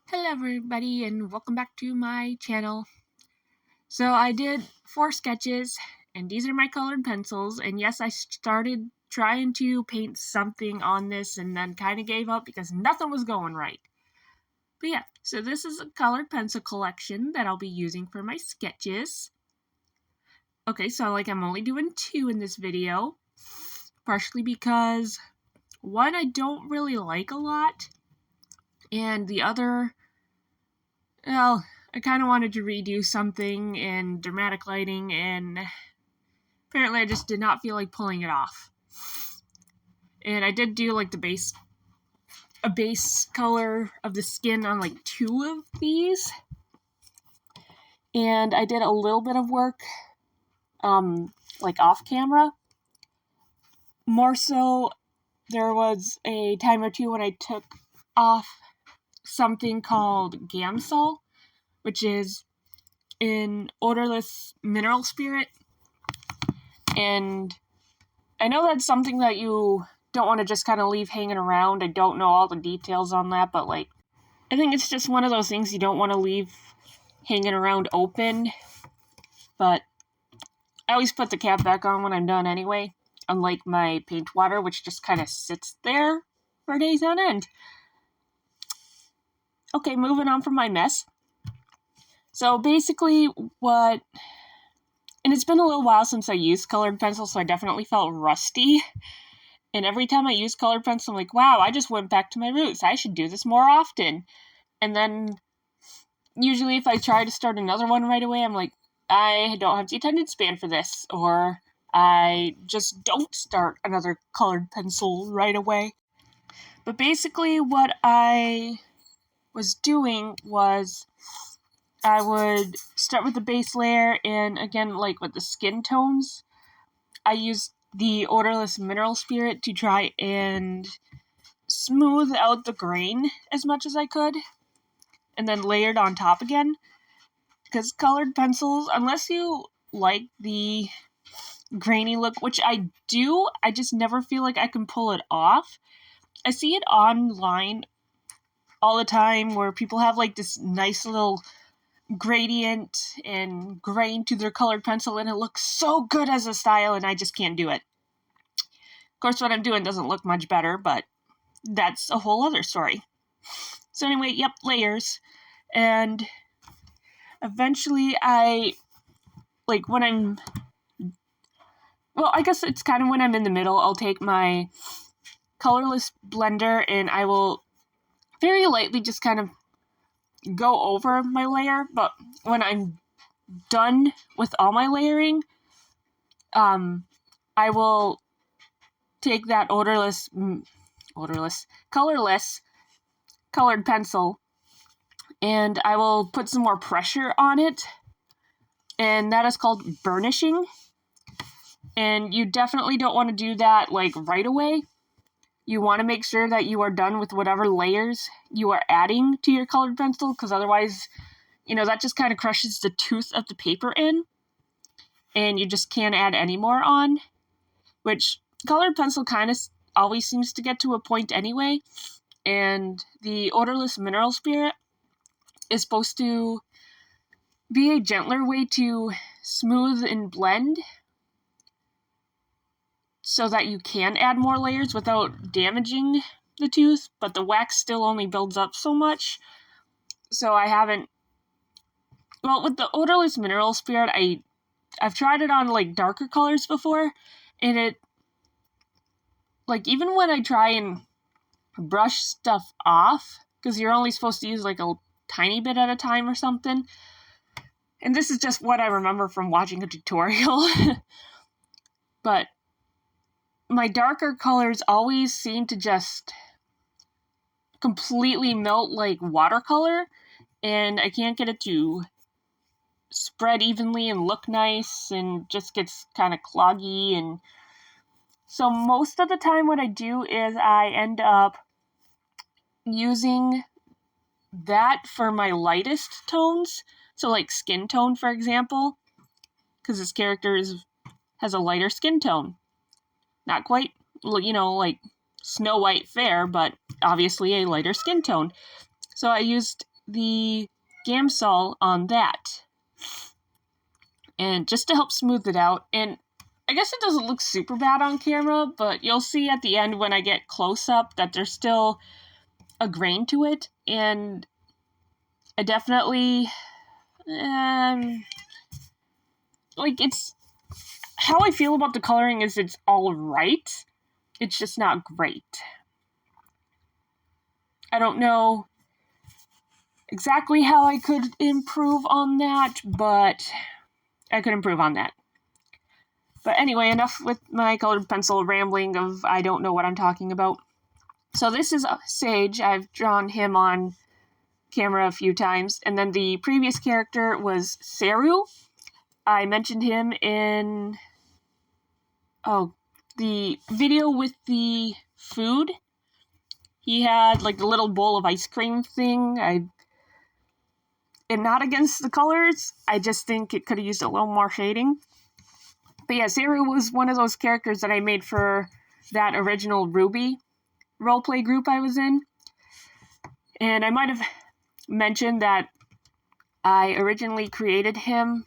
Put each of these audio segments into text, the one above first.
Hello everybody and welcome back to my channel. So I did 4 sketches and these are my colored pencils, and yes, I started trying to paint something on this and then kind of gave up because nothing was going right. But yeah, so this is a colored pencil collection that I'll be using for my sketches. Okay, so I'm only doing 2 in this video, partially because one I don't really like a lot, and the other, well, I kind of wanted to redo something in dramatic lighting, and apparently I just did not feel like pulling it off. And I did do a base color of the skin on 2 of these. And I did a little bit of work off camera. More so, there was a time or two when I took off something called Gamsol, which is an odorless mineral spirit. And I know that's something that you don't want to just kind of leave hanging around. I don't know all the details on that, but I think it's just one of those things you don't want to leave hanging around open. But I always put the cap back on when I'm done anyway, unlike my paint water, which just kind of sits there for days on end. Okay, moving on from my mess. So basically and it's been a little while since I used colored pencil, so I definitely felt rusty. And every time I use colored pencil, I'm like, wow, I just went back to my roots. I should do this more often. And then usually if I try to start another one right away, I'm like, I don't have the attention span for this. Or I just don't start another colored pencil right away. But basically what I was doing was I would start with the base layer, and again, with the skin tones, I used the odorless mineral spirit to try and smooth out the grain as much as I could, and then layered on top again. Because colored pencils, unless you like the grainy look, which I do, I just never feel like I can pull it off. I see it online all the time where people have this nice little gradient and grain to their colored pencil, and it looks so good as a style, and I just can't do it. Of course, what I'm doing doesn't look much better, but that's a whole other story. So anyway, yep, layers. And eventually I guess it's kind of when I'm in the middle, I'll take my colorless blender and I will very lightly just kind of go over my layer. But when I'm done with all my layering, I will take that colorless colored pencil, and I will put some more pressure on it, and that is called burnishing. And you definitely don't want to do that right away. You want to make sure that you are done with whatever layers you are adding to your colored pencil, because otherwise, that just kind of crushes the tooth of the paper in, and you just can't add any more on, which colored pencil kind of always seems to get to a point anyway. And the odorless mineral spirit is supposed to be a gentler way to smooth and blend so that you can add more layers without damaging the tooth, but the wax still only builds up so much. So I haven't... Well, with the odorless mineral spirit, I've tried it on darker colors before, and it... even when I try and brush stuff off, because you're only supposed to use a tiny bit at a time or something, and this is just what I remember from watching a tutorial, but my darker colors always seem to just completely melt like watercolor, and I can't get it to spread evenly and look nice, and just gets kind of cloggy. And so most of the time what I do is I end up using that for my lightest tones. So skin tone, for example, because this character has a lighter skin tone. Not quite, Snow White fair, but obviously a lighter skin tone. So I used the Gamsol on that. And just to help smooth it out, and I guess it doesn't look super bad on camera, but you'll see at the end when I get close up that there's still a grain to it, and I definitely, like, it's, how I feel about the coloring is it's all right, it's just not great. I don't know exactly how I could improve on that, but I could improve on that. But anyway, enough with my colored pencil rambling of I don't know what I'm talking about. So this is Sage. I've drawn him on camera a few times. And then the previous character was Seru. I mentioned him in the video with the food. He had like the little bowl of ice cream thing. I'm not against the colors. I just think it could have used a little more shading. But yeah, Seru was one of those characters that I made for that original RWBY roleplay group I was in. And I might have mentioned that I originally created him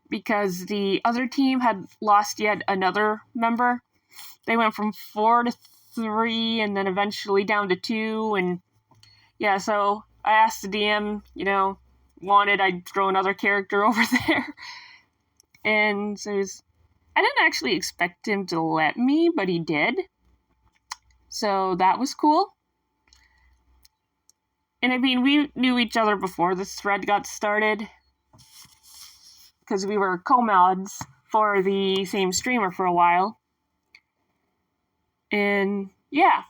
because the other team had lost yet another member. They went from 4 to 3 and then eventually down to 2. And yeah, so I asked the DM, wanted I'd throw another character over there. And so I didn't actually expect him to let me, but he did. So that was cool. And I mean, we knew each other before this thread got started, because we were co-mods for the same streamer for a while. And yeah.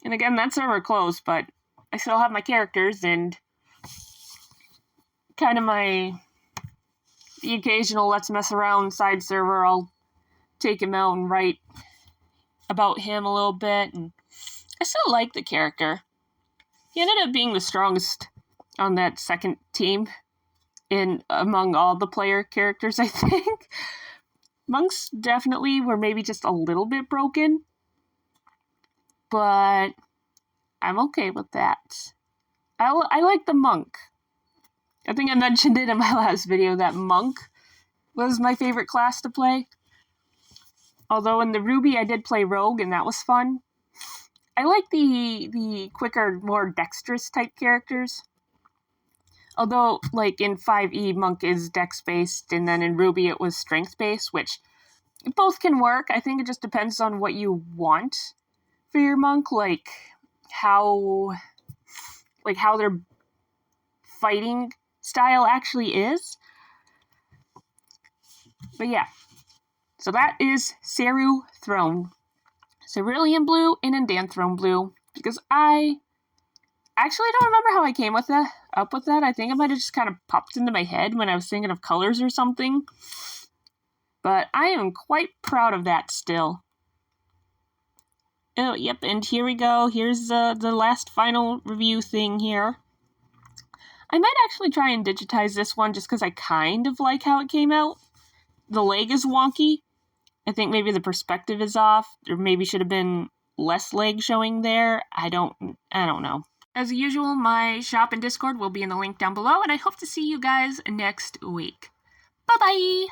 And again, that server closed, but I still have my characters and kind of the occasional let's mess around side server. I'll take him out and write about him a little bit. And I still like the character. He ended up being the strongest on that second team among all the player characters, I think. Monks definitely were maybe just a little bit broken, but I'm okay with that. I like the monk. I think I mentioned it in my last video that monk was my favorite class to play. Although in the RWBY I did play rogue and that was fun. I like the quicker, more dexterous type characters. Although, like, in 5e, Monk is dex-based, and then in RWBY it was strength-based, which both can work. I think it just depends on what you want for your Monk, like how their fighting style actually is. But yeah. So that is Seru Throne. Cerulean Blue and Indanthrone Blue, because I actually don't remember how I came up with that. I think it might have just kind of popped into my head when I was thinking of colors or something. But I am quite proud of that still. Oh, yep, and here we go. Here's the last final review thing here. I might actually try and digitize this one just because I kind of like how it came out. The leg is wonky. I think maybe the perspective is off. There maybe should have been less leg showing there. I don't know. As usual, my shop and Discord will be in the link down below, and I hope to see you guys next week. Bye-bye!